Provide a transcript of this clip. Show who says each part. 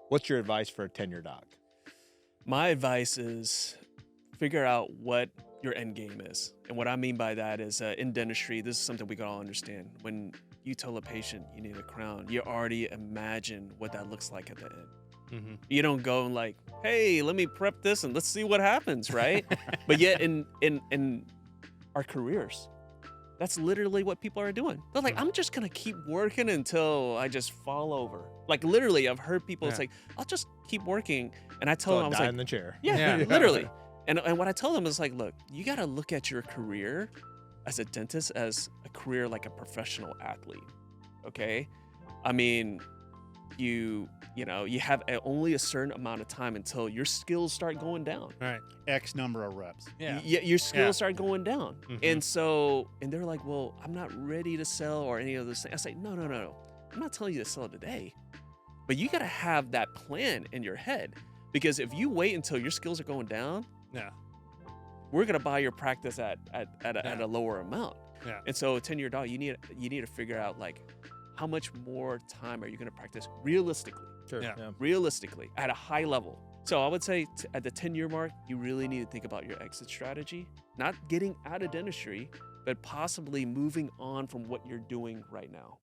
Speaker 1: What's your advice for a tenure doc?
Speaker 2: My advice is figure out what your end game is. And what I mean by that is in dentistry, this is something we can all understand. When you tell a patient you need a crown, you already imagine what that looks like at the end.
Speaker 3: Mm-hmm.
Speaker 2: You don't go and like, hey, let me prep this and let's see what happens, right? But yet in our careers, that's literally what people are doing. They're like, I'm just gonna keep working until I just fall over. Like literally, I've heard people say, I'll just keep working. And I tell them, I was
Speaker 1: die
Speaker 2: like,
Speaker 1: in the chair.
Speaker 2: yeah, literally. And what I tell them is like, look, you gotta look at your career as a dentist as a career like a professional athlete. Okay? I mean, you have only a certain amount of time until your skills start going down.
Speaker 3: Right.
Speaker 4: X number of reps.
Speaker 3: Yeah.
Speaker 2: Your skills start going down.
Speaker 3: Mhm.
Speaker 2: And they're like, well, I'm not ready to sell or any of those things. I say, no. I'm not telling you to sell today. But you got to have that plan in your head. Because if you wait until your skills are going down,
Speaker 3: Yeah.
Speaker 2: we're going to buy your practice at a lower amount.
Speaker 3: Yeah.
Speaker 2: And so 10-year dog, you need to figure out like, how much more time are you going to practice realistically?
Speaker 1: Sure.
Speaker 3: Yeah.
Speaker 2: Realistically, at a high level. So I would say at the 10-year mark, you really need to think about your exit strategy, not getting out of dentistry, but possibly moving on from what you're doing right now.